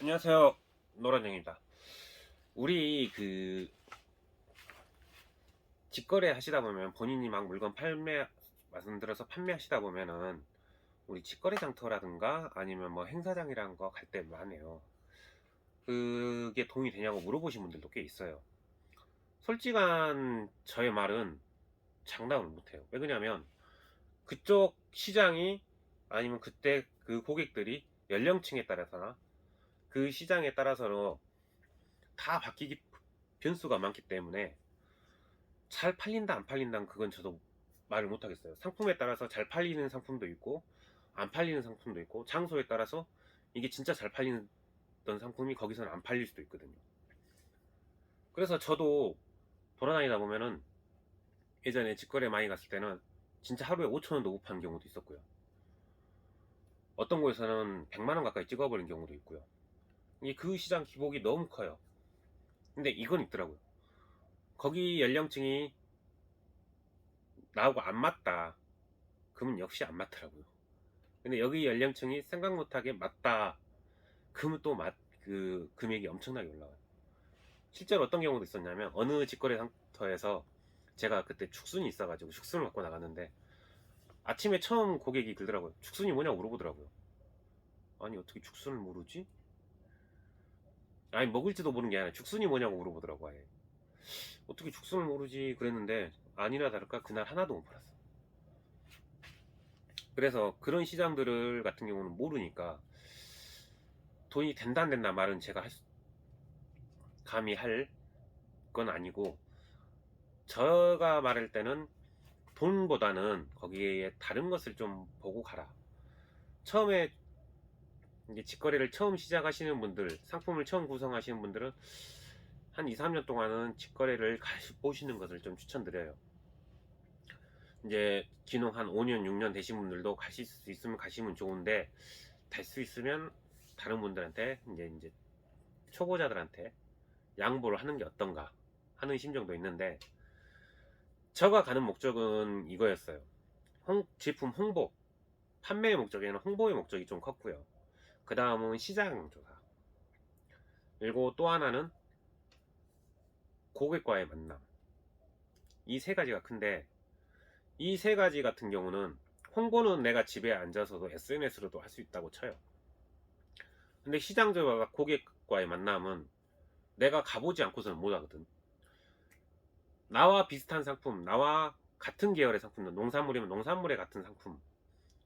안녕하세요. 노란영입니다. 우리 직거래 하시다 보면 본인이 막 물건 말씀드려서 판매하시다 보면은 우리 직거래 장터라든가 아니면 뭐 행사장이라는 거 갈 때 많아요. 그게 도움이 되냐고 물어보신 분들도 꽤 있어요. 솔직한 저의 말은 장담을 못해요. 왜 그러냐면 그쪽 시장이 아니면 그때 그 고객들이 연령층에 따라서나 그 시장에 따라서 다 바뀌기 변수가 많기 때문에 잘 팔린다 안 팔린다는 그건 저도 말을 못 하겠어요. 상품에 따라서 잘 팔리는 상품도 있고 안 팔리는 상품도 있고 장소에 따라서 이게 진짜 잘 팔리는 상품이 거기서는 안 팔릴 수도 있거든요. 그래서 저도 돌아다니다 보면은 예전에 직거래 많이 갔을 때는 진짜 하루에 5,000원도 못 파는 경우도 있었고요. 어떤 곳에서는 100만원 가까이 찍어버린 경우도 있고요. 이게 그 시장 기복이 너무 커요. 근데 이건 있더라고요. 거기 연령층이 나하고 안 맞다. 그러면 역시 안 맞더라고요. 근데 여기 연령층이 생각 못하게 맞다. 그러면 또 그 금액이 엄청나게 올라와요. 실제로 어떤 경우도 있었냐면 어느 직거래 상터에서 제가 그때 축순이 있어가지고 축순을 갖고 나갔는데 아침에 처음 고객이 들더라고요. 축순이 뭐냐고 물어보더라고요. 아니 어떻게 축순을 모르지? 아니 먹을지도 모르는 게 아니라 축순이 뭐냐고 물어보더라고요. 아예. 어떻게 축순을 모르지 그랬는데 아니나 다를까 그날 하나도 못 팔았어. 그래서 그런 시장들을 같은 경우는 모르니까 돈이 된다 안 된다 말은 제가 감히 할 건 아니고 제가 말할 때는 돈보다는 거기에 다른 것을 좀 보고 가라. 처음에 이제 직거래를 처음 시작하시는 분들, 상품을 처음 구성하시는 분들은 한 2, 3년 동안은 직거래를 보시는 것을 좀 추천드려요. 이제 기농 한 5년, 6년 되신 분들도 가실 수 있으면 가시면 좋은데 될 수 있으면 다른 분들한테 이제 초보자들한테 양보를 하는 게 어떤가 하는 심정도 있는데 제가 가는 목적은 이거였어요. 제품 홍보, 판매의 목적에는 홍보의 목적이 좀 컸고요. 그 다음은 시장 조사. 그리고 또 하나는 고객과의 만남. 이 세 가지가 큰데 이 세 가지 같은 경우는 홍보는 내가 집에 앉아서도 SNS로도 할 수 있다고 쳐요. 근데 시장 조사가 고객과의 만남은 내가 가보지 않고서는 못 하거든. 나와 비슷한 상품, 나와 같은 계열의 상품, 농산물이면 농산물의 같은 상품,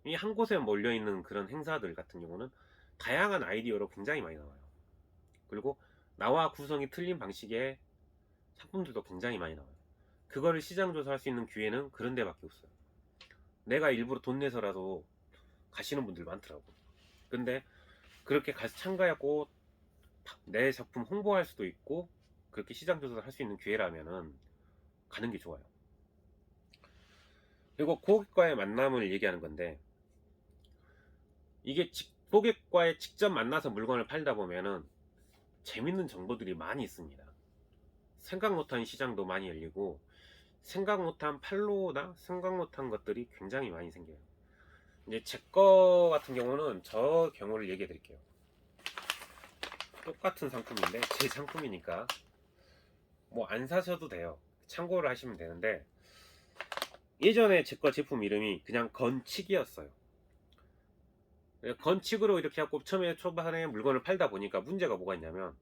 이 한 곳에 몰려있는 그런 행사들 같은 경우는 다양한 아이디어로 굉장히 많이 나와요. 그리고 나와 구성이 틀린 방식의 상품들도 굉장히 많이 나와요. 그거를 시장 조사할 수 있는 기회는 그런 데밖에 없어요. 내가 일부러 돈 내서라도 가시는 분들 많더라고. 근데 그렇게 가서 참가하고 내 작품 홍보할 수도 있고 그렇게 시장 조사를 할 수 있는 기회라면은 가는 게 좋아요. 그리고 고객과의 만남을 얘기하는 건데 이게 고객과의 직접 만나서 물건을 팔다 보면은 재밌는 정보들이 많이 있습니다. 생각 못한 시장도 많이 열리고 생각 못한 팔로우나 생각 못한 것들이 굉장히 많이 생겨요. 이제 제 거 같은 경우는 저 경우를 얘기해 드릴게요. 똑같은 상품인데 제 상품이니까 뭐 안 사셔도 돼요. 참고를 하시면 되는데 예전에 제 거 제품 이름이 그냥 건칙이었어요. 건칙으로 이렇게 하고 처음에 초반에 물건을 팔다 보니까 문제가 뭐가 있냐면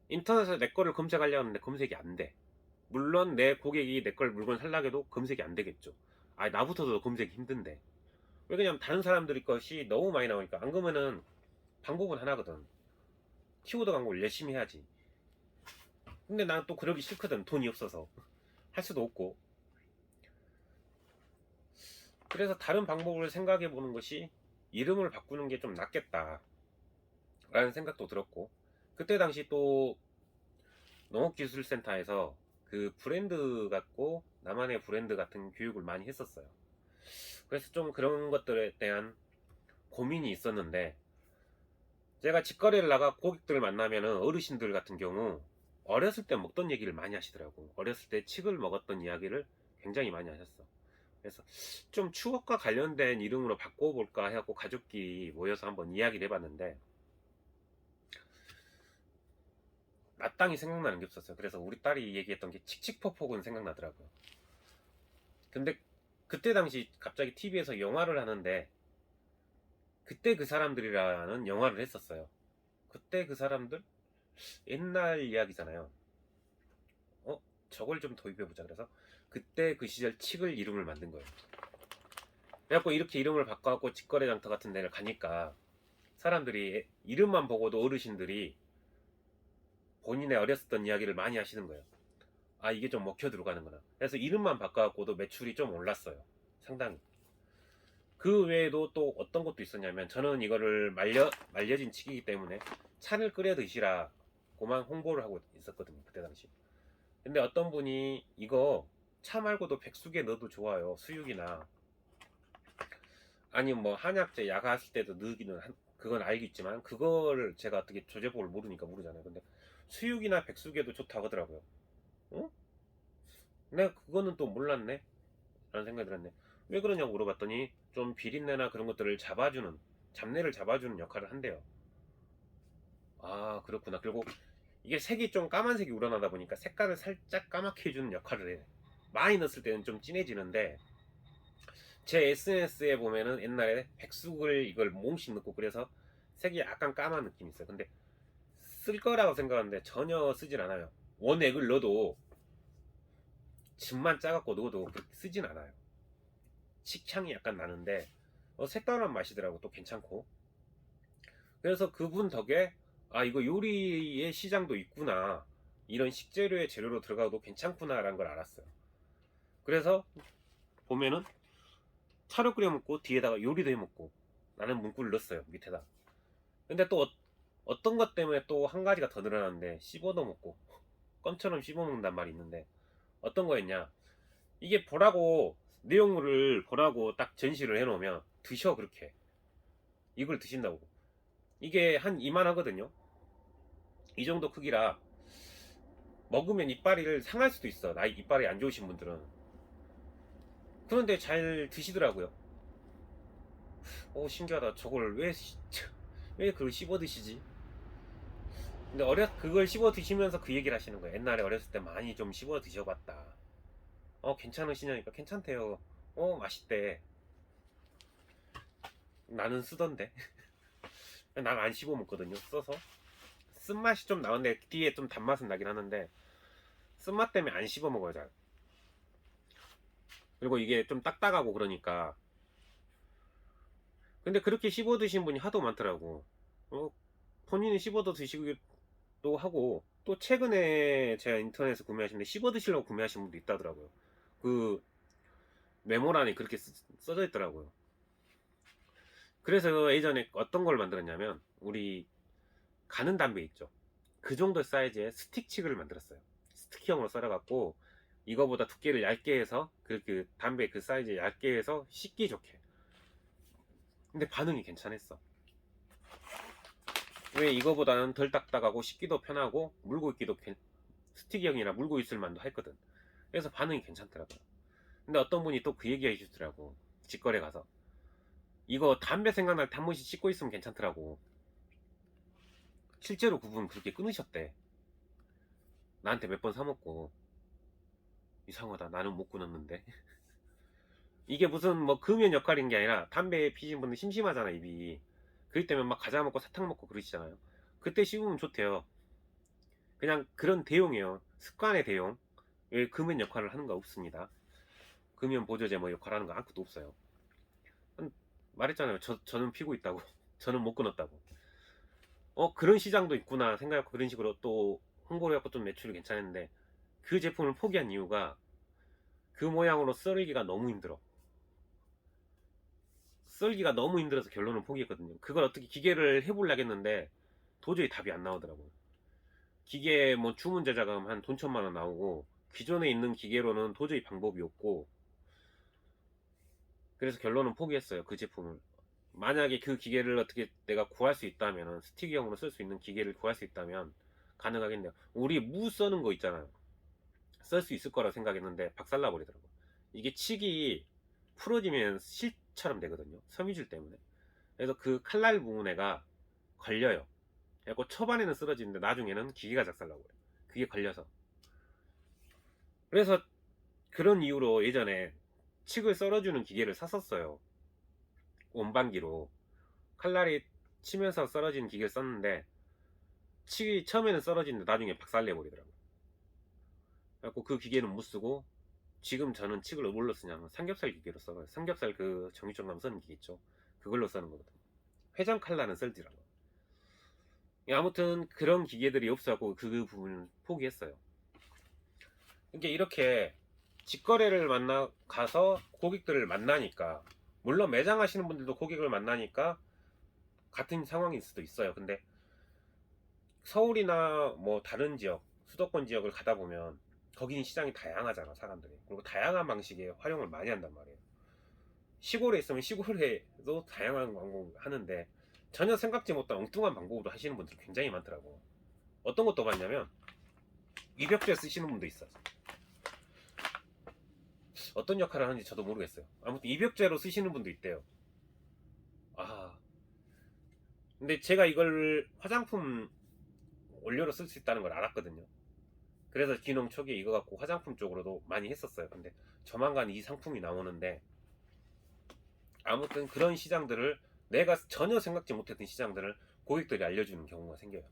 인터넷에서 내 거를 검색하려고 하는데 검색이 안 돼. 물론 내 고객이 내 걸 물건 살라고 해도 검색이 안 되겠죠. 아, 나부터도 검색이 힘든데. 왜 그러냐면 다른 사람들이 것이 너무 많이 나오니까. 안 그러면은 방법은 하나거든. 키워드 광고를 열심히 해야지. 근데 난 또 그러기 싫거든. 돈이 없어서. 할 수도 없고. 그래서 다른 방법을 생각해 보는 것이 이름을 바꾸는 게 좀 낫겠다. 라는 생각도 들었고. 그때 당시 또 농업기술센터에서 그 브랜드 갖고 나만의 브랜드 같은 교육을 많이 했었어요. 그래서 좀 그런 것들에 대한 고민이 있었는데 제가 직거래를 나가 고객들을 만나면은 어르신들 같은 경우 어렸을 때 먹던 얘기를 많이 하시더라고. 어렸을 때 칡을 먹었던 이야기를 굉장히 많이 하셨어. 그래서 좀 추억과 관련된 이름으로 바꿔볼까 해갖고 가족끼리 모여서 한번 이야기를 해봤는데 마땅히 생각나는 게 없었어요. 그래서 우리 딸이 얘기했던 게 칙칙폭폭은 생각나더라고요. 근데 그때 당시 갑자기 TV에서 영화를 하는데 그때 그 사람들이라는 영화를 했었어요. 그때 그 사람들 옛날 이야기잖아요. 어? 저걸 좀 도입해보자. 그래서 그때 그 시절 칙을 이름을 만든 거예요. 그래갖고 이렇게 이름을 바꿔갖고 직거래 장터 같은 데를 가니까 사람들이 이름만 보고도 어르신들이 본인의 어렸었던 이야기를 많이 하시는 거예요. 아, 이게 좀 먹혀 들어가는구나. 그래서 이름만 바꿔갖고도 매출이 좀 올랐어요. 상당히. 그 외에도 또 어떤 것도 있었냐면 저는 이거를 말려진 칙이기 때문에 차를 끓여 드시라 고만 홍보를 하고 있었거든요. 그때 당시. 근데 어떤 분이 이거 차 말고도 백숙에 넣어도 좋아요. 수육이나 아니면 뭐 한약재 약하실 때도 넣기는 그건 알겠지만 그거를 제가 어떻게 조제법을 모르니까 모르잖아요. 근데 수육이나 백숙에도 좋다고 하더라고요. 어? 내가 그거는 또 몰랐네 라는 생각이 들었네. 왜 그러냐고 물어봤더니 좀 비린내나 그런 것들을 잡아주는, 잡내를 잡아주는 역할을 한대요. 아, 그렇구나. 그리고 이게 색이 좀 까만색이 우러나다 보니까 색깔을 살짝 까맣게 해주는 역할을 해. 많이 넣었을 때는 좀 진해지는데 제 SNS에 보면은 옛날에 백숙을 이걸 몽씩 넣고 그래서 색이 약간 까만 느낌이 있어요. 근데 쓸 거라고 생각하는데 전혀 쓰진 않아요. 원액을 넣어도 즙만 짜갖고 넣어도 그렇게 쓰진 않아요. 식향이 약간 나는데 색다른 맛이더라고. 또 괜찮고. 그래서 그분 덕에 아, 이거 요리의 시장도 있구나, 이런 식재료의 재료로 들어가도 괜찮구나 라는 걸 알았어요. 그래서 보면은 차로 끓여 먹고 뒤에다가 요리도 해 먹고 라는 문구를 넣었어요, 밑에다. 근데 또 어떤 것 때문에 또 한 가지가 더 늘어났는데, 씹어도 먹고 껌처럼 씹어 먹는단 말이 있는데 어떤 거였냐, 이게 보라고 내용물을 보라고 딱 전시를 해놓으면 드셔. 그렇게 이걸 드신다고. 이게 한 이만 하거든요. 이 정도 크기라 먹으면 이빨이 상할 수도 있어, 나이 이빨이 안 좋으신 분들은. 그런데 잘 드시더라고요. 오, 신기하다. 저걸 왜 그걸 씹어 드시지? 근데 그걸 씹어 드시면서 그 얘기를 하시는 거예요. 옛날에 어렸을 때 많이 좀 씹어 드셔봤다. 괜찮으시냐니까 괜찮대요. 맛있대. 나는 쓰던데. 난 안 씹어 먹거든요, 써서. 쓴맛이 좀 나는데 뒤에 좀 단맛은 나긴 하는데 쓴맛 때문에 안 씹어 먹어요, 잘. 그리고 이게 좀 딱딱하고 그러니까. 근데 그렇게 씹어 드신 분이 하도 많더라고. 본인이 씹어도 드시기도 하고, 또 최근에 제가 인터넷에서 구매하시는데 씹어 드시려고 구매하신 분도 있다더라고요. 그 메모란에 그렇게 써져 있더라고요. 그래서 예전에 어떤 걸 만들었냐면, 우리 가는 담배 있죠, 그 정도 사이즈의 스틱칩을 만들었어요. 스틱형으로 썰어갖고 이거보다 두께를 얇게 해서 그 담배 그 사이즈 얇게 해서 씹기 좋게. 근데 반응이 괜찮았어. 왜, 이거보다는 덜 딱딱하고 씹기도 편하고 물고 있기도 스틱형이라 물고 있을 만도 했거든. 그래서 반응이 괜찮더라고요. 근데 어떤 분이 또 그 얘기 해주더라고. 직거래 가서 이거 담배 생각날 때 한 번씩 씹고 있으면 괜찮더라고. 실제로 그분 그렇게 끊으셨대. 나한테 몇 번 사먹고. 이상하다, 나는 못 끊었는데. 이게 무슨 뭐 금연 역할인 게 아니라, 담배 피신 분들 심심하잖아, 입이. 그럴 때면 막 과자 먹고 사탕 먹고 그러시잖아요. 그때 씹으면 좋대요. 그냥 그런 대용이에요. 습관의 대용. 왜 금연 역할을 하는 거 없습니다. 금연 보조제 뭐 역할하는 거 아무것도 없어요. 말했잖아요. 저는 피고 있다고. 저는 못 끊었다고. 그런 시장도 있구나 생각하고 그런 식으로 또 홍보를 해갖고 좀 매출이 괜찮은데, 그 제품을 포기한 이유가 그 모양으로 썰기가 너무 힘들어. 썰기가 너무 힘들어서 결론은 포기했거든요. 그걸 어떻게 기계를 해보려고 했는데 도저히 답이 안 나오더라고요. 기계 뭐 주문 제작하면 한 돈 1,000만 원 나오고, 기존에 있는 기계로는 도저히 방법이 없고, 그래서 결론은 포기했어요, 그 제품을. 만약에 그 기계를 어떻게 내가 구할 수 있다면, 스틱형으로 쓸 수 있는 기계를 구할 수 있다면 가능하겠네요. 우리 무 써는 거 있잖아요. 쓸 수 있을 거라 생각했는데 박살나 버리더라고요. 이게 칙이 풀어지면 실처럼 되거든요, 섬유질 때문에. 그래서 그 칼날 부분에가 걸려요. 그래서 초반에는 쓰러지는데 나중에는 기계가 작살나고 그래요. 그게 걸려서. 그래서 그런 이유로 예전에 칡을 썰어주는 기계를 샀었어요. 원반기로. 칼날이 치면서 썰어지는 기계를 썼는데 칡이 처음에는 썰어지는데 나중에 박살내버리더라고요. 그래서 그 기계는 못 쓰고 지금 저는 칡을 뭘로 쓰냐면 삼겹살 기계로 써요. 삼겹살 그 정육점 가면 쓰는 기계 있죠. 그걸로 쓰는 거거든요. 회전 칼날은 쓸지라고. 아무튼 그런 기계들이 없어갖고 그 부분을 포기했어요. 그러니까 이렇게 직거래를 가서 고객들을 만나니까, 물론 매장 하시는 분들도 고객을 만나니까 같은 상황일 수도 있어요. 근데 서울이나 뭐 다른 지역, 수도권 지역을 가다 보면 거기는 시장이 다양하잖아, 사람들이. 그리고 다양한 방식의 활용을 많이 한단 말이에요. 시골에 있으면 시골에도 다양한 광고 하는데 전혀 생각지 못한 엉뚱한 방법으로 하시는 분들이 굉장히 많더라고. 어떤 것도 봤냐면 입욕제 쓰시는 분도 있어요. 어떤 역할을 하는지 저도 모르겠어요. 아무튼 입욕제로 쓰시는 분도 있대요. 아, 근데 제가 이걸 화장품 원료로 쓸 수 있다는 걸 알았거든요. 그래서 기농 초기에 이거 갖고 화장품 쪽으로도 많이 했었어요. 근데 조만간 이 상품이 나오는데, 아무튼 그런 시장들을, 내가 전혀 생각지 못했던 시장들을 고객들이 알려주는 경우가 생겨요.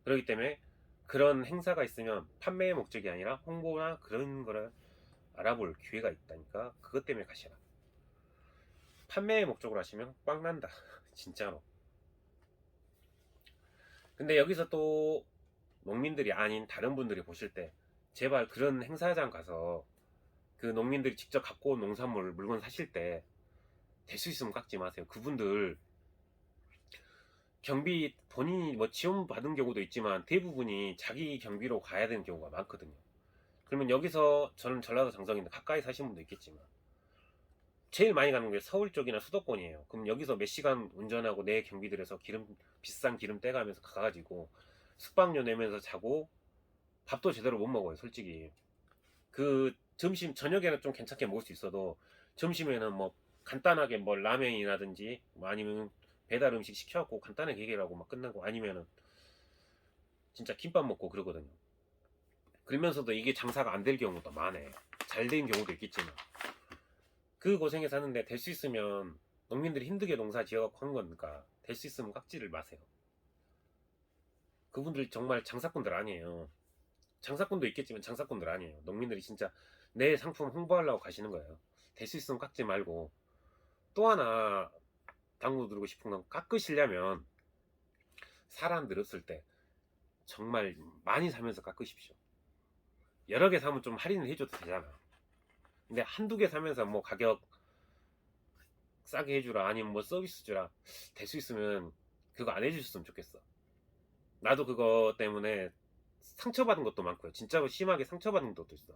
그렇기 때문에 그런 행사가 있으면 판매의 목적이 아니라 홍보나 그런 거를 알아볼 기회가 있다니까, 그것 때문에 가시라. 판매의 목적으로 하시면 꽝 난다. 진짜로. 근데 여기서 또 농민들이 아닌 다른 분들이 보실 때 제발 그런 행사장 가서 그 농민들이 직접 갖고 온 농산물 물건 사실 때 될 수 있으면 깎지 마세요. 그분들 경비 본인이 뭐 지원 받은 경우도 있지만 대부분이 자기 경비로 가야 되는 경우가 많거든요. 그러면 여기서, 저는 전라도 장성인데 가까이 사시는 분도 있겠지만 제일 많이 가는 게 서울 쪽이나 수도권이에요. 그럼 여기서 몇 시간 운전하고 내 경비 들여서 비싼 기름 떼가면서 가가지고 숙박료 내면서 자고 밥도 제대로 못 먹어요, 솔직히. 그 점심 저녁에는 좀 괜찮게 먹을 수 있어도 점심에는 뭐 간단하게 뭐 라면이라든지 뭐 아니면 배달 음식 시켜갖고 간단하게 해결하고 막 끝나고, 아니면은 진짜 김밥 먹고 그러거든요. 그러면서도 이게 장사가 안 될 경우도 많아요. 잘 된 경우도 있겠지만 그 고생해서 하는데 될 수 있으면, 농민들이 힘들게 농사 지어갖고 한 거니까 될 수 있으면 깎지를 마세요. 그분들 정말 장사꾼들 아니에요. 장사꾼도 있겠지만 장사꾼들 아니에요. 농민들이 진짜 내 상품 홍보하려고 가시는 거예요. 될 수 있으면 깎지 말고, 또 하나 당부드리고 싶은 건, 깎으시려면 사람들 없을 때 정말 많이 사면서 깎으십시오. 여러 개 사면 좀 할인을 해줘도 되잖아. 근데 한두 개 사면서 뭐 가격 싸게 해주라, 아니면 뭐 서비스 주라, 될 수 있으면 그거 안 해주셨으면 좋겠어. 나도 그거 때문에 상처받은 것도 많고요. 진짜로 심하게 상처받은 것도 있어.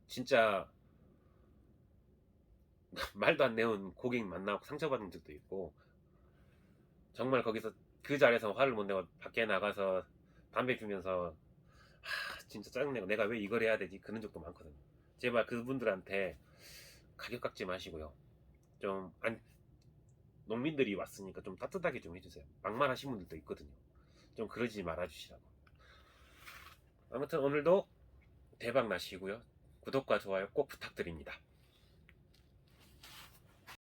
진짜 말도 안 내온 고객 만나고 상처받은 적도 있고, 정말 거기서 그 자리에서 화를 못 내고 밖에 나가서 담배 피면서 진짜 짜증내고 내가 왜 이걸 해야 되지, 그런 적도 많거든요. 제발 그분들한테 가격 깎지 마시고요. 좀 농민들이 왔으니까 좀 따뜻하게 좀 해주세요. 막말하신 분들도 있거든요. 좀 그러지 말아주시라고. 아무튼 오늘도 대박 나시고요. 구독과 좋아요 꼭 부탁드립니다.